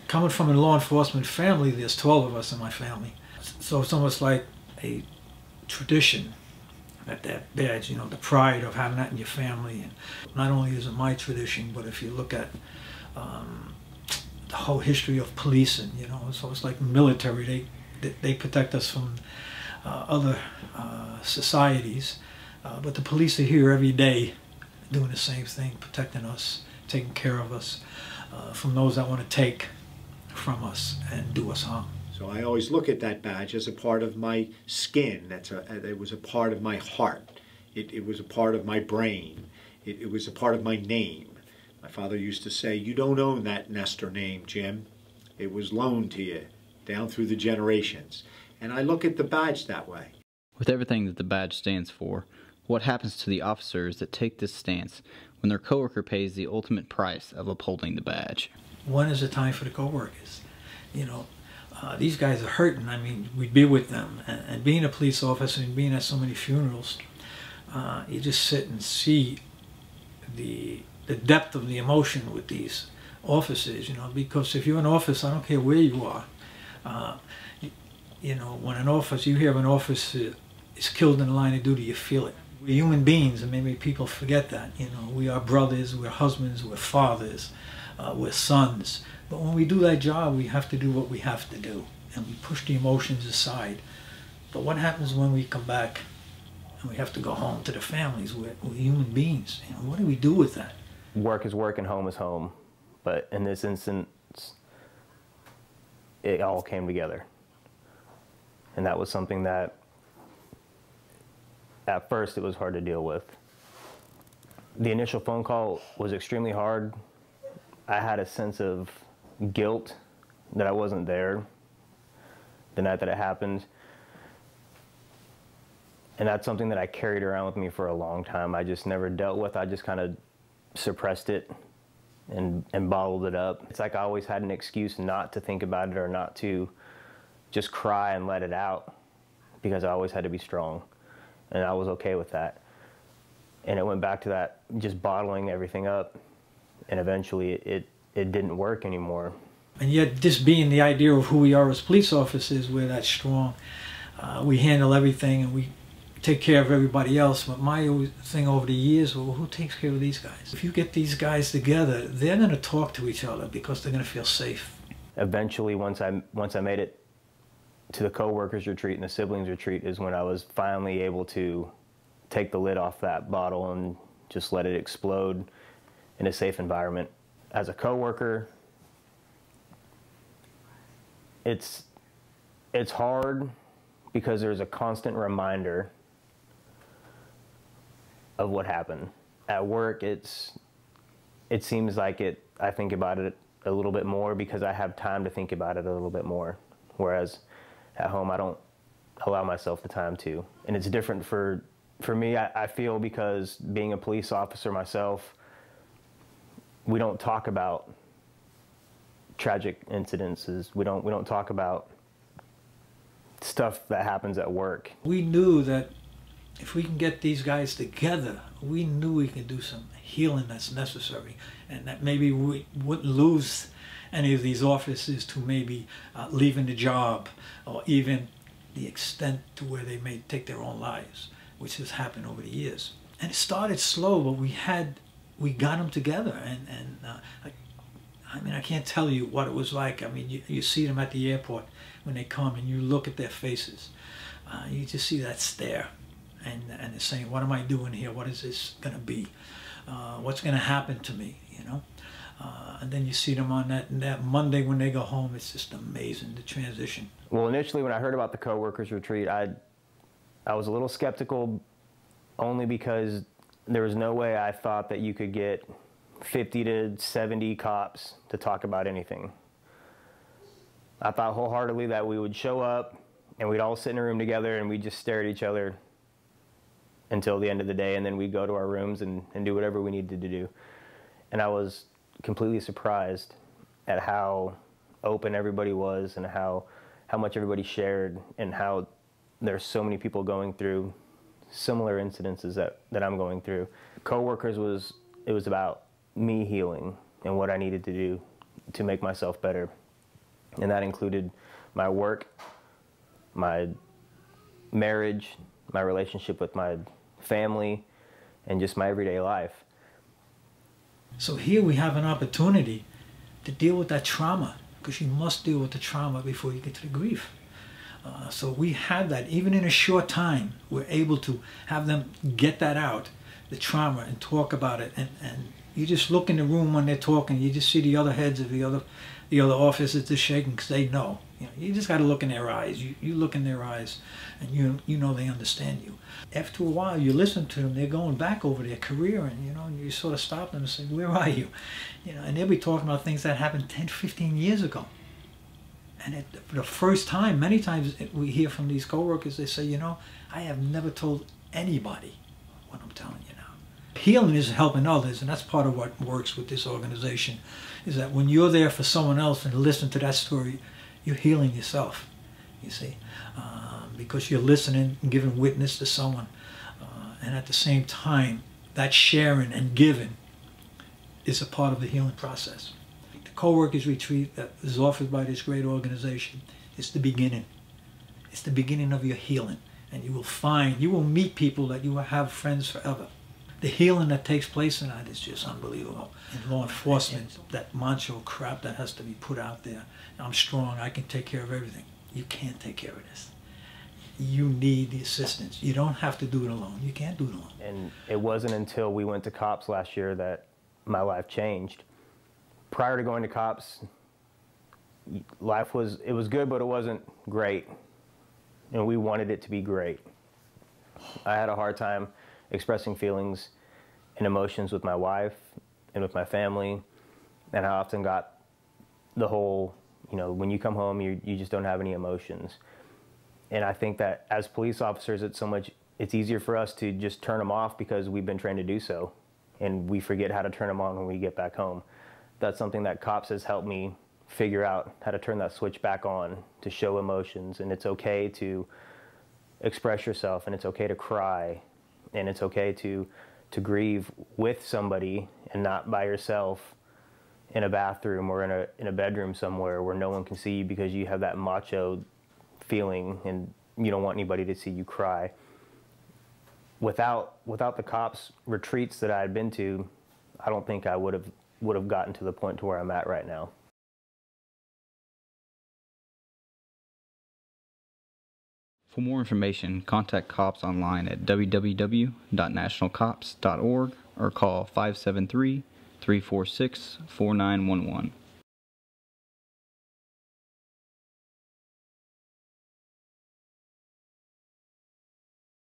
Coming from a law enforcement family, there's 12 of us in my family. So it's almost like a tradition that badge, you know, the pride of having that in your family. And not only is it my tradition, but if you look at the whole history of policing, you know, so it's like military. They protect us from other societies, but the police are here every day doing the same thing, protecting us, taking care of us from those that want to take from us and do us harm. So I always look at that badge as a part of my skin. It was a part of my heart. It was a part of my brain. It was a part of my name. My father used to say, "You don't own that NESTOR name, Jim. It was loaned to you down through the generations." And I look at the badge that way. With everything that the badge stands for, what happens to the officers that take this stance when their coworker pays the ultimate price of upholding the badge? When is the time for the coworkers? You know, these guys are hurting. I mean, we'd be with them. And being a police officer and being at so many funerals, you just sit and see the depth of the emotion with these officers, you know, because if you're an officer, I don't care where you are, you know, when you hear of an officer is killed in the line of duty, you feel it. We're human beings, and maybe people forget that. You know, we are brothers, we're husbands, we're fathers, we're sons. But when we do that job, we have to do what we have to do, and we push the emotions aside. But what happens when we come back and we have to go home to the families? We're human beings. You know, what do we do with that? Work is work and home is home. But in this instance, it all came together. And that was something that, at first, it was hard to deal with. The initial phone call was extremely hard. I had a sense of guilt that I wasn't there the night that it happened. And that's something that I carried around with me for a long time. I just never dealt with. I just kind of suppressed it and bottled it up. It's like I always had an excuse not to think about it or not to just cry and let it out, because I always had to be strong, and I was okay with that. And it went back to that, just bottling everything up, and eventually it didn't work anymore. And yet, this being the idea of who we are as police officers, we're that strong. We handle everything and we take care of everybody else. But my thing over the years, well, who takes care of these guys? If you get these guys together, they're going to talk to each other because they're going to feel safe. Eventually, once I made it to the co-workers retreat and the siblings retreat, is when I was finally able to take the lid off that bottle and just let it explode in a safe environment. As a co-worker, it's hard because there's a constant reminder of what happened. At work, it seems like I think about it a little bit more because I have time to think about it a little bit more, whereas at home I don't allow myself the time to. And it's different for me, I feel, because being a police officer myself, we don't talk about tragic incidences. We don't talk about stuff that happens at work. We knew that if we can get these guys together, we knew we can do some healing that's necessary, and that maybe we wouldn't lose any of these officers to maybe leaving the job, or even the extent to where they may take their own lives, which has happened over the years. And it started slow, but we got them together, and I mean, I can't tell you what it was like. I mean, you see them at the airport when they come, and you look at their faces. You just see that stare, and they're saying, "What am I doing here? What is this going to be? What's going to happen to me?" You know. And then you see them on that Monday when they go home. It's just amazing, the transition. Well, initially when I heard about the co-workers retreat, I was a little skeptical, only because there was no way I thought that you could get 50 to 70 cops to talk about anything. I thought wholeheartedly that we would show up and we'd all sit in a room together and we'd just stare at each other until the end of the day, and then we'd go to our rooms and do whatever we needed to do. And I was completely surprised at how open everybody was and how much everybody shared, and how there's so many people going through similar incidences that I'm going through. Co-workers it was about me healing and what I needed to do to make myself better. And that included my work, my marriage, my relationship with my family, and just my everyday life. So here we have an opportunity to deal with that trauma, because you must deal with the trauma before you get to the grief. So we had that, even in a short time, we're able to have them get that out, the trauma, and talk about it. And you just look in the room when they're talking, you just see the other heads of the other officers just shaking because they know. You just got to look in their eyes. You look in their eyes, and you know they understand you. After a while, you listen to them. They're going back over their career, and you sort of stop them and say, "Where are you?" And they'll be talking about things that happened 10, 15 years ago. And for the first time, many times we hear from these coworkers, they say, I have never told anybody what I'm telling you now. Healing is helping others, and that's part of what works with this organization, is that when you're there for someone else and listen to that story, you're healing yourself, you see, because you're listening and giving witness to someone. And at the same time, that sharing and giving is a part of the healing process. Co-workers retreat that is offered by this great organization is the beginning. It's the beginning of your healing, and you will meet people that you will have friends forever. The healing that takes place in that is just unbelievable. In law enforcement, that macho crap that has to be put out there. I'm strong, I can take care of everything. You can't take care of this. You need the assistance. You don't have to do it alone. You can't do it alone. And it wasn't until we went to COPS last year that my life changed. Prior to going to COPS, life was good, but it wasn't great. And we wanted it to be great. I had a hard time expressing feelings and emotions with my wife and with my family. And I often got the whole, when you come home, you just don't have any emotions. And I think that as police officers, it's easier for us to just turn them off because we've been trained to do so. And we forget how to turn them on when we get back home. That's something that COPS has helped me figure out, how to turn that switch back on, to show emotions. And it's okay to express yourself, and it's okay to cry, and it's okay to grieve with somebody and not by yourself in a bathroom or in a bedroom somewhere where no one can see you because you have that macho feeling and you don't want anybody to see you cry. Without the COPS retreats that I had been to, I don't think I would have gotten to the point to where I'm at right now. For more information, contact COPS online at www.nationalcops.org or call 573-346-4911.